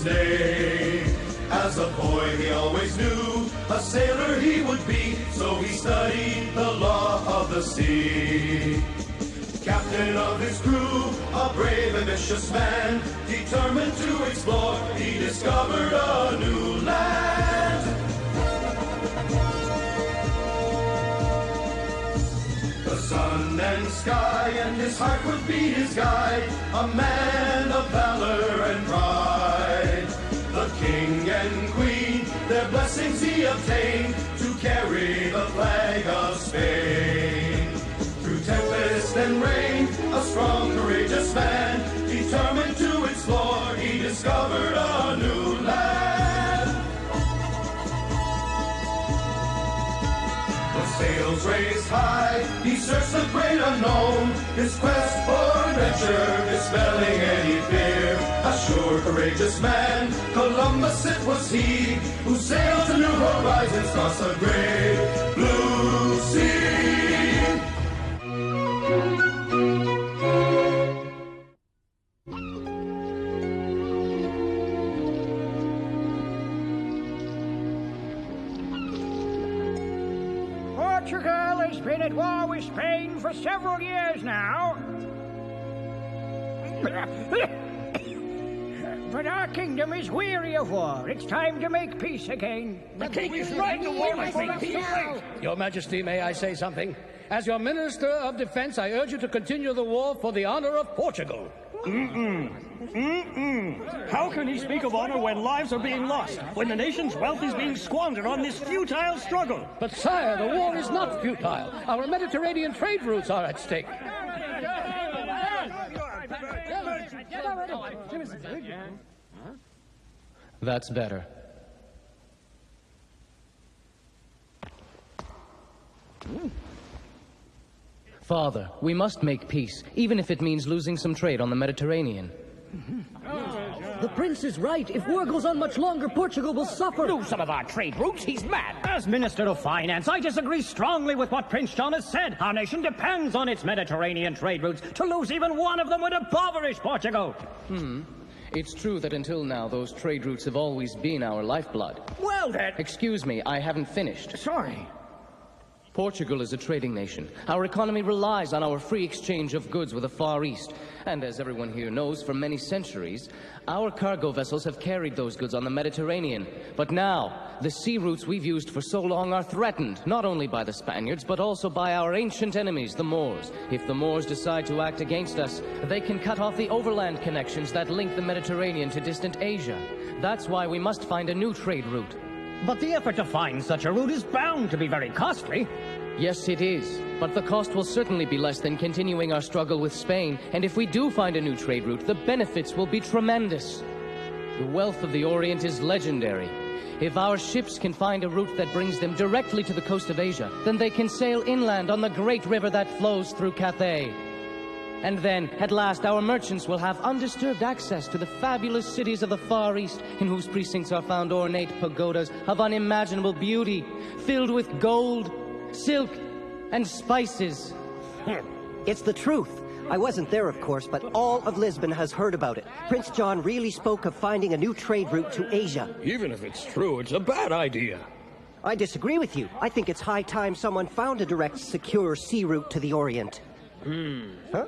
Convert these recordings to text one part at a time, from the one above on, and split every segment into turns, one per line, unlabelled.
his name. As a boy he always knew a sailor he would be, so he studied the law of the sea. Captain of his crew, a brave, ambitious man, determined to explore, he discovered a new land. The sun and sky and his heart would be his guide, a man of valor and pride. The king and queen, their blessings he obtained to carry the flag of Spain. Through tempest and rain, a strong, courageous man, determined to explore, he discovered a new land. With sails raised high, he searched the great unknown, his quest for adventure dispelling any fear. A sure, courageous man, Columbus it was he, who sailed to new horizons across the great blue sea.
Portugal has been at war with Spain for several years now. But our kingdom is weary of war. It's time to make peace again.
The king is right to war and make peace.
Your Majesty, may I say something? As your Minister of Defense, I urge you to continue the war for the honor of Portugal.
How can he speak of honor when lives are being lost, when the nation's wealth is being squandered on this futile struggle?
But sire, the war is not futile. Our Mediterranean trade routes are at stake. That's better. Father, we must make peace, even if it means losing some trade on the Mediterranean.
The prince is right. If war goes on much longer, Portugal will suffer.
Lose some of our trade routes? He's mad. As Minister of Finance, I disagree strongly with what Prince John has said. Our nation depends on its Mediterranean trade routes. To lose even one of them would impoverish Portugal.
It's true that until now, those trade routes have always been our lifeblood.
Well then...
Excuse me, I haven't finished.
Sorry.
Portugal is a trading nation. Our economy relies on our free exchange of goods with the Far East. And as everyone here knows, for many centuries, our cargo vessels have carried those goods on the Mediterranean. But now, the sea routes we've used for so long are threatened, not only by the Spaniards, but also by our ancient enemies, the Moors. If the Moors decide to act against us, they can cut off the overland connections that link the Mediterranean to distant Asia. That's why we must find a new trade route.
But the effort to find such a route is bound to be very costly.
Yes, it is. But the cost will certainly be less than continuing our struggle with Spain. And if we do find a new trade route, the benefits will be tremendous. The wealth of the Orient is legendary. If our ships can find a route that brings them directly to the coast of Asia, then they can sail inland on the great river that flows through Cathay. And then, at last, our merchants will have undisturbed access to the fabulous cities of the Far East, in whose precincts are found ornate pagodas of unimaginable beauty, filled with gold, silk, and spices.
It's the truth. I wasn't there, of course, but all of Lisbon has heard about it. Prince John really spoke of finding a new trade route to Asia.
Even if it's true, it's a bad idea.
I disagree with you. I think it's high time someone found a direct, secure sea route to the Orient. Huh?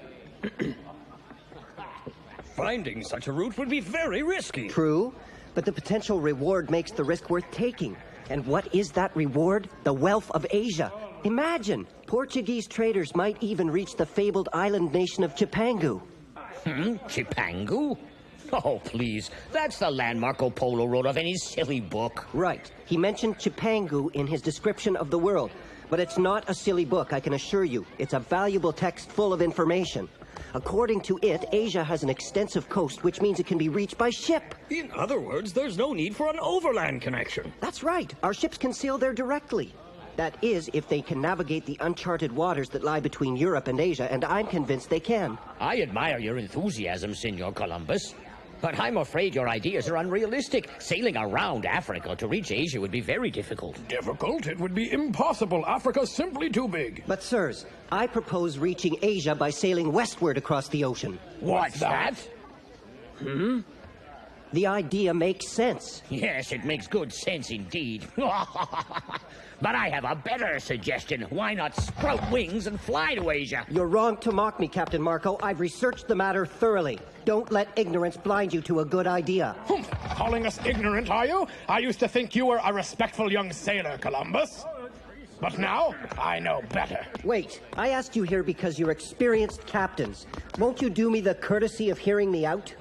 Finding such a route would be very risky.
True, but the potential reward makes the risk worth taking. And what is that reward? The wealth of Asia. Imagine, Portuguese traders might even reach the fabled island nation of Chipangu.
Chipangu? Oh, please. That's the land Marco Polo wrote of in his silly book.
Right. He mentioned Chipangu in his description of the world. But it's not a silly book, I can assure you. It's a valuable text full of information. According to it, Asia has an extensive coast, which means it can be reached by ship.
In other words, there's no need for an overland connection.
That's right. Our ships can sail there directly. That is, if they can navigate the uncharted waters that lie between Europe and Asia, and I'm convinced they can.
I admire your enthusiasm, Senor Columbus. But I'm afraid your ideas are unrealistic. Sailing around Africa to reach Asia would be very difficult.
Difficult? It would be impossible. Africa's simply too big.
But, sirs, I propose reaching Asia by sailing westward across the ocean.
What's that?
The idea makes sense.
Yes, it makes good sense indeed. But I have a better suggestion. Why not sprout wings and fly to Asia?
You're wrong to mock me, Captain Marco. I've researched the matter thoroughly. Don't let ignorance blind you to a good idea.
Calling us ignorant, are you? I used to think you were a respectful young sailor, Columbus. But now, I know better.
Wait, I asked you here because you're experienced captains. Won't you do me the courtesy of hearing me out?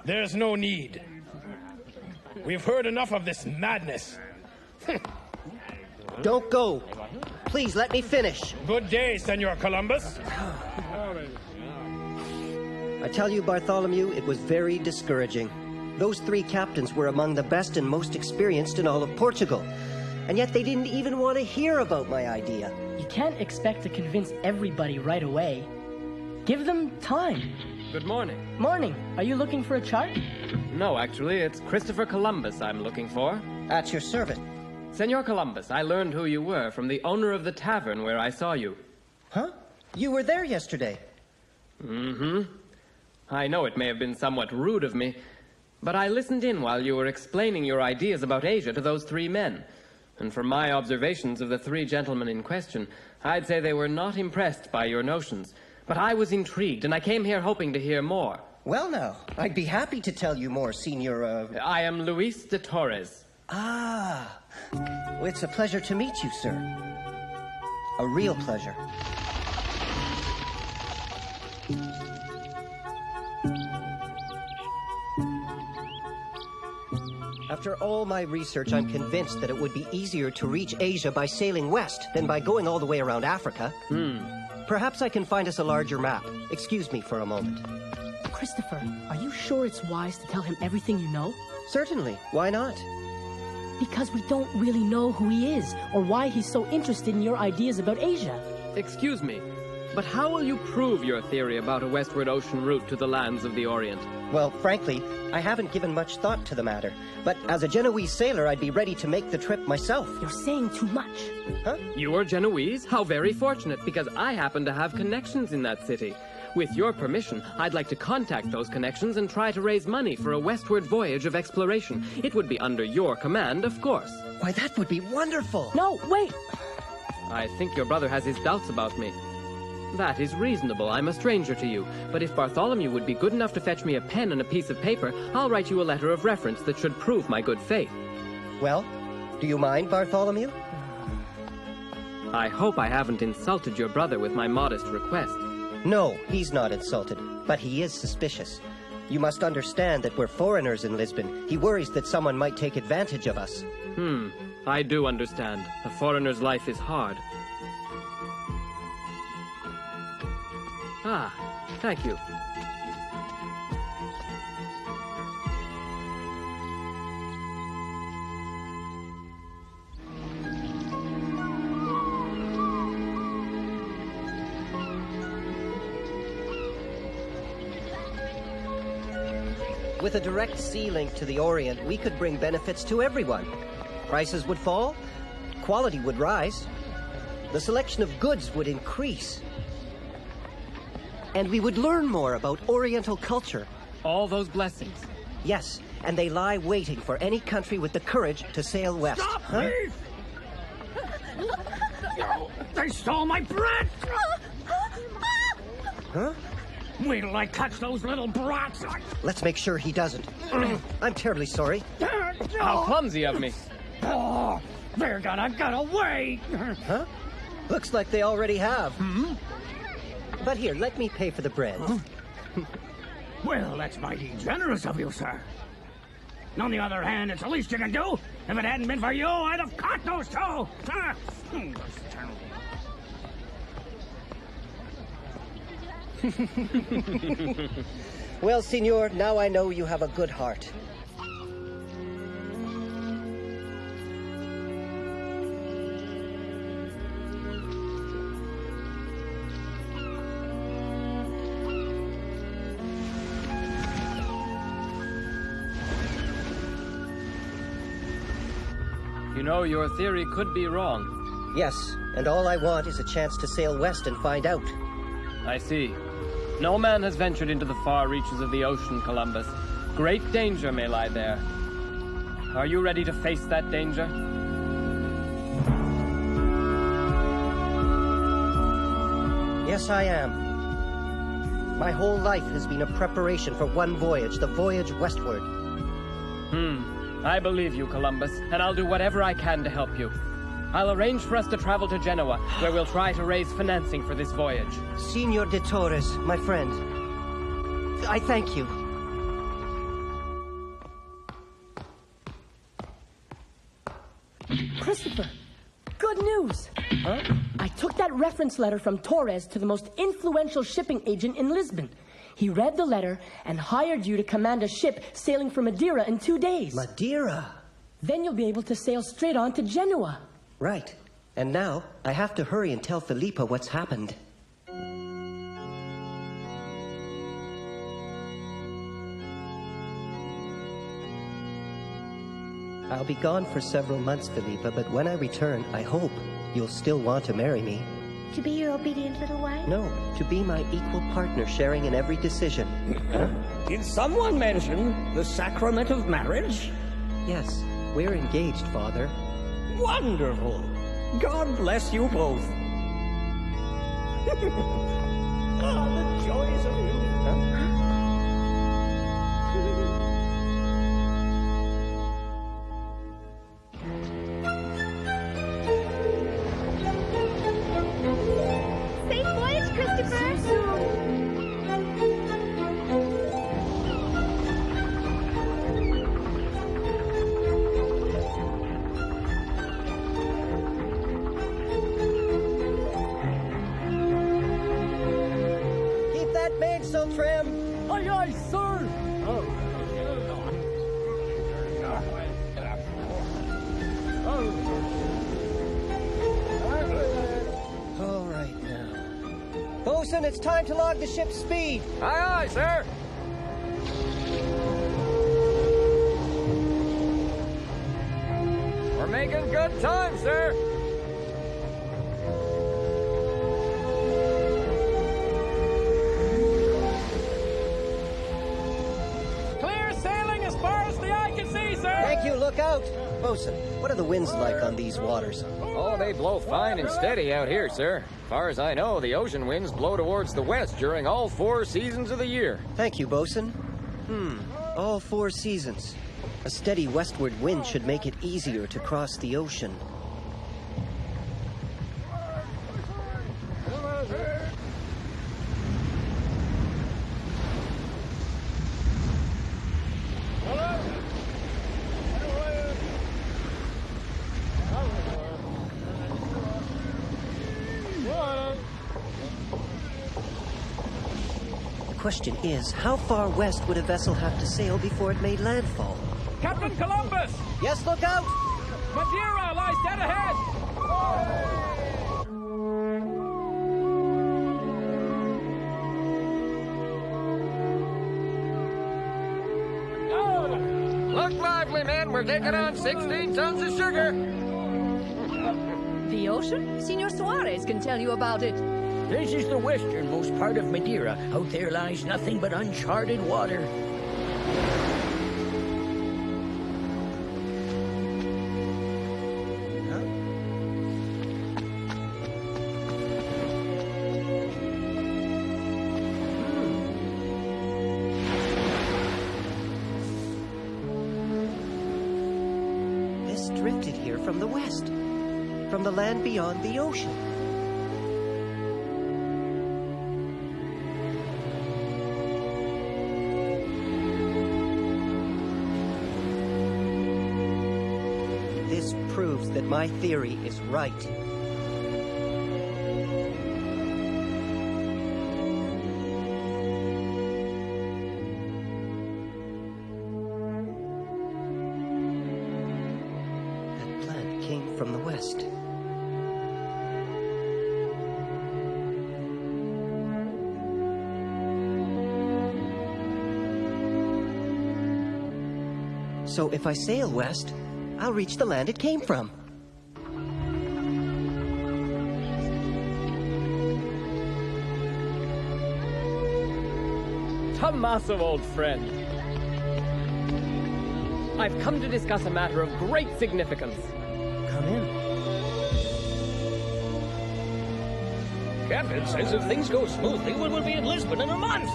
There's no need. We've heard enough of this madness.
Don't go. Please let me finish.
Good day, Senor Columbus.
I tell you, Bartholomew, it was very discouraging. Those 3 captains were among the best and most experienced in all of Portugal. And yet they didn't even want to hear about my idea.
You can't expect to convince everybody right away. Give them time.
Good morning.
Morning. Are you looking for a chart?
No, actually, it's Christopher Columbus I'm looking for.
At your servant.
Senor Columbus, I learned who you were from the owner of the tavern where I saw you.
Huh? You were there yesterday.
Mm-hmm. I know it may have been somewhat rude of me, but I listened in while you were explaining your ideas about Asia to those 3 men. And from my observations of the 3 gentlemen in question, I'd say they were not impressed by your notions. But I was intrigued, and I came here hoping to hear more.
Well now, I'd be happy to tell you more, Senor,
I am Luis de Torres.
Ah. Well, it's a pleasure to meet you, sir. A real pleasure. After all my research, I'm convinced that it would be easier to reach Asia by sailing west than by going all the way around Africa. Perhaps I can find us a larger map. Excuse me for a moment.
Christopher, are you sure it's wise to tell him everything you know?
Certainly. Why not?
Because we don't really know who he is, or why he's so interested in your ideas about Asia.
Excuse me, but how will you prove your theory about a westward ocean route to the lands of the Orient?
Well, frankly, I haven't given much thought to the matter. But as a Genoese sailor, I'd be ready to make the trip myself.
You're saying too much.
Huh?
You are Genoese? How very fortunate, because I happen to have connections in that city. With your permission, I'd like to contact those connections and try to raise money for a westward voyage of exploration. It would be under your command, of course.
Why, that would be wonderful!
No, wait!
I think your brother has his doubts about me. That is reasonable. I'm a stranger to you. But if Bartholomew would be good enough to fetch me a pen and a piece of paper, I'll write you a letter of reference that should prove my good faith.
Well, do you mind, Bartholomew?
I hope I haven't insulted your brother with my modest request.
No, he's not insulted, but he is suspicious. You must understand that we're foreigners in Lisbon. He worries that someone might take advantage of us.
I do understand. A foreigner's life is hard. Ah, thank you.
With a direct sea link to the Orient, we could bring benefits to everyone. Prices would fall, quality would rise, the selection of goods would increase, and we would learn more about Oriental culture.
All those blessings.
Yes, and they lie waiting for any country with the courage to sail west.
Stop, thief! They stole my bread!
Huh?
Wait till I catch those little brats!
Let's make sure he doesn't. I'm terribly sorry.
How clumsy of me.
Oh, they're gonna get away!
Huh? Looks like they already have. But here, let me pay for the bread.
Well, that's mighty generous of you, sir. On the other hand, it's the least you can do. If it hadn't been for you, I'd have caught those two!
Well, senor, now I know you have a good heart.
You know, your theory could be wrong.
Yes, and all I want is a chance to sail west and find out.
I see. No man has ventured into the far reaches of the ocean, Columbus. great danger may lie there. Are you ready to face that danger?
Yes, I am. My whole life has been a preparation for one voyage, the voyage westward.
I believe you, Columbus, and I'll do whatever I can to help you. I'll arrange for us to travel to Genoa, where we'll try to raise financing for this voyage.
Senor de Torres, my friend, I thank you.
Christopher, good news.
Huh?
I took that reference letter from Torres to the most influential shipping agent in Lisbon. He read the letter and hired you to command a ship sailing for Madeira in 2 days.
Madeira?
Then you'll be able to sail straight on to Genoa.
Right. And now, I have to hurry and tell Felipa what's happened. I'll be gone for several months, Felipa, but when I return, I hope you'll still want to marry me.
To be your obedient little wife?
No, to be my equal partner, sharing in every decision.
Huh? Did someone mention the sacrament of marriage?
Yes, we're engaged, Father.
Wonderful. God bless you both. Ah, the joys of youth. Huh?
It's time to log the ship's speed.
Aye, aye, sir. We're making good time, sir.
Clear sailing as far as the eye can see, sir.
Thank you. Look out. Bosun, what are the winds like on these waters?
Oh, they blow fine and steady out here, sir. As far as I know, the ocean winds blow towards the west during all 4 seasons of the year.
Thank you, Bosun. All 4 seasons. A steady westward wind should make it easier to cross the ocean. The question is, how far west would a vessel have to sail before it made landfall?
Captain Columbus!
Yes, look out!
Madeira lies dead ahead!
Look lively, men. We're taking on 16 tons of sugar.
The ocean? Senor Suarez can tell you about it.
This is the westernmost part of Madeira. Out there lies nothing but uncharted water.
This drifted here from the west, from the land beyond the ocean. This proves that my theory is right. That plant came from the west. So if I sail west, I'll reach the land it came from.
Tommaso, old friend. I've come to discuss a matter of great significance.
Come in.
Captain says if things go smoothly, we will be in Lisbon in a month.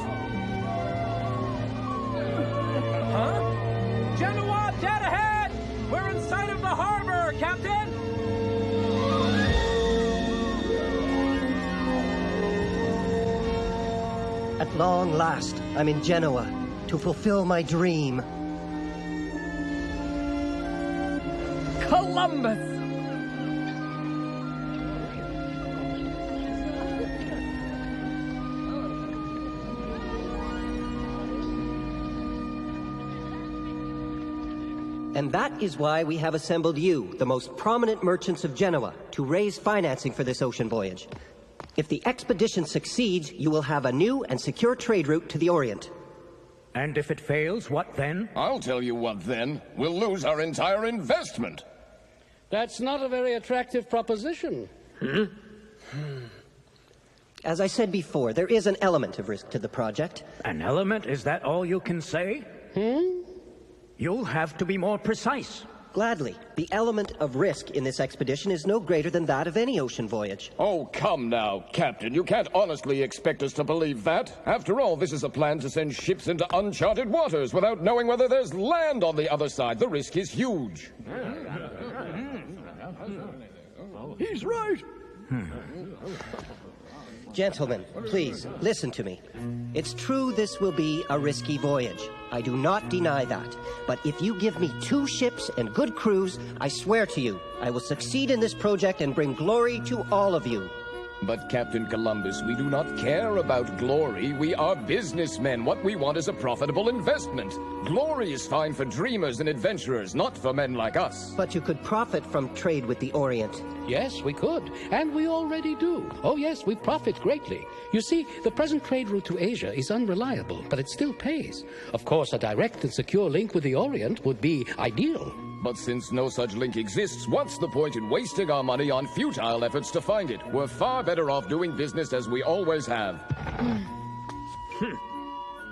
Huh? Genoa, dead ahead! We're in sight of the harbor, Captain!
At long last, I'm in Genoa to fulfill my dream.
Columbus!
And that is why we have assembled you, the most prominent merchants of Genoa, to raise financing for this ocean voyage. If the expedition succeeds, you will have a new and secure trade route to the Orient.
And if it fails, what then?
I'll tell you what then. We'll lose our entire investment.
That's not a very attractive proposition.
As I said before, there is an element of risk to the project.
An element? Is that all you can say? You'll have to be more precise.
Gladly. The element of risk in this expedition is no greater than that of any ocean voyage.
Oh, come now, Captain. You can't honestly expect us to believe that. After all, this is a plan to send ships into uncharted waters without knowing whether there's land on the other side. The risk is huge.
He's right.
Gentlemen, please, listen to me. It's true this will be a risky voyage. I do not deny that. But if you give me 2 ships and good crews, I swear to you, I will succeed in this project and bring glory to all of you.
But, Captain Columbus, we do not care about glory. We are businessmen. What we want is a profitable investment. Glory is fine for dreamers and adventurers, not for men like us.
But you could profit from trade with the Orient.
Yes, we could. And we already do. Oh, yes, we profit greatly. You see, the present trade route to Asia is unreliable, but it still pays. Of course, a direct and secure link with the Orient would be ideal.
But since no such link exists, what's the point in wasting our money on futile efforts to find it? We're far better off doing business as we always have.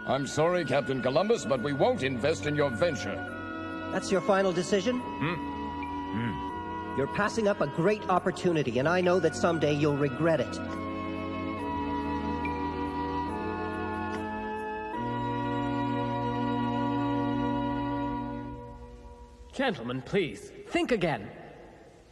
I'm sorry, Captain Columbus, but we won't invest in your venture.
That's your final decision? You're passing up a great opportunity, and I know that someday you'll regret it.
Gentlemen, please, think again.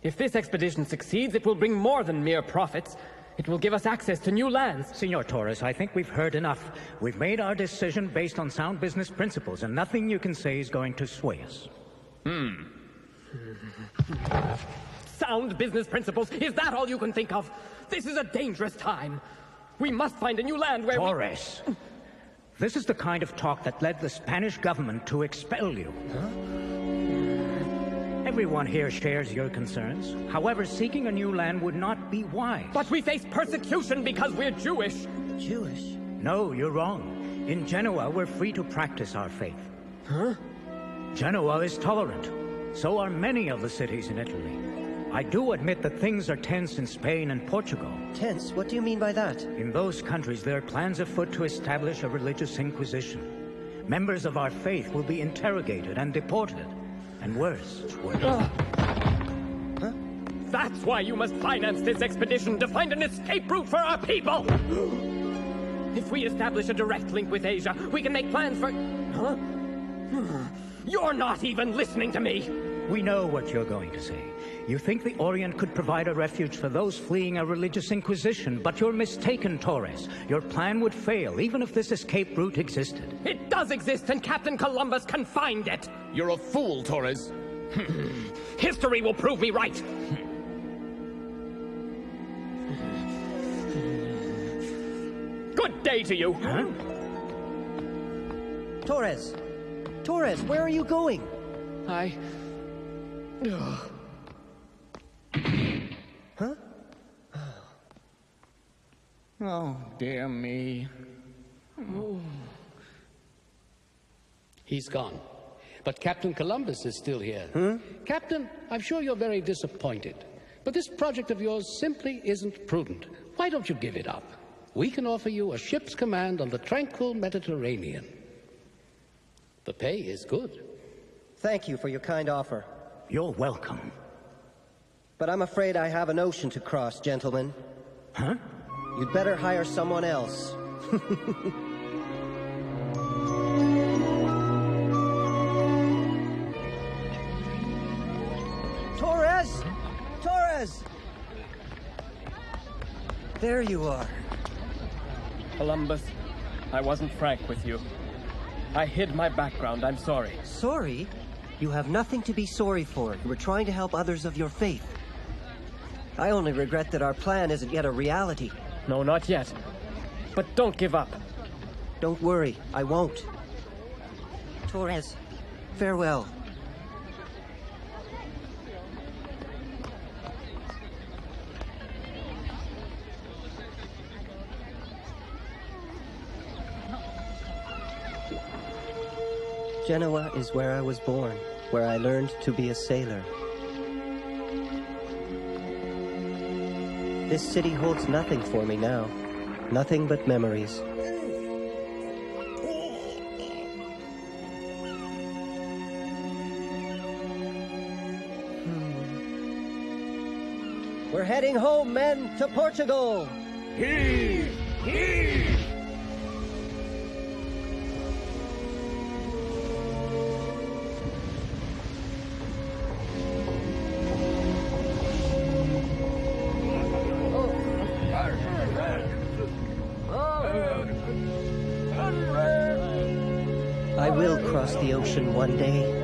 If this expedition succeeds, it will bring more than mere profits. It will give us access to new lands.
Senor Torres, I think we've heard enough. We've made our decision based on sound business principles, and nothing you can say is going to sway us.
Sound business principles? Is that all you can think of? This is a dangerous time. We must find a new land where
Torres, this is the kind of talk that led the Spanish government to expel you. Everyone here shares your concerns. However, seeking a new land would not be wise.
But we face persecution because we're Jewish.
Jewish?
No, you're wrong. In Genoa, we're free to practice our faith. Genoa is tolerant. So are many of the cities in Italy. I do admit that things are tense in Spain and Portugal.
Tense? What do you mean by that?
In those countries, there are plans afoot to establish a religious inquisition. Members of our faith will be interrogated and deported. And worse.
That's why you must finance this expedition, to find an escape route for our people! If we establish a direct link with Asia, we can make plans for... You're not even listening to me!
We know what you're going to say. You think the Orient could provide a refuge for those fleeing a religious inquisition, but you're mistaken, Torres. Your plan would fail, even if this escape route existed.
It does exist, and Captain Columbus can find it!
You're a fool, Torres.
History will prove me right! Good day to you!
Torres! Torres, where are you going? Huh?
Oh, dear me. He's gone. But Captain Columbus is still here. Captain, I'm sure you're very disappointed. But this project of yours simply isn't prudent. Why don't you give it up? We can offer you a ship's command on the tranquil Mediterranean. The pay is good.
Thank you for your kind offer.
You're welcome.
But I'm afraid I have an ocean to cross, gentlemen.
Huh?
You'd better hire someone else. Torres! Torres! There you are.
Columbus, I wasn't frank with you. I hid my background, I'm sorry.
Sorry? You have nothing to be sorry for. You were trying to help others of your faith. I only regret that our plan isn't yet a reality.
No, not yet. But don't give up.
Don't worry, I won't. Torres, farewell. Genoa is where I was born, where I learned to be a sailor. This city holds nothing for me now. Nothing but memories. We're heading home, men, to Portugal!
Heave! Heave!
I will cross the ocean one day.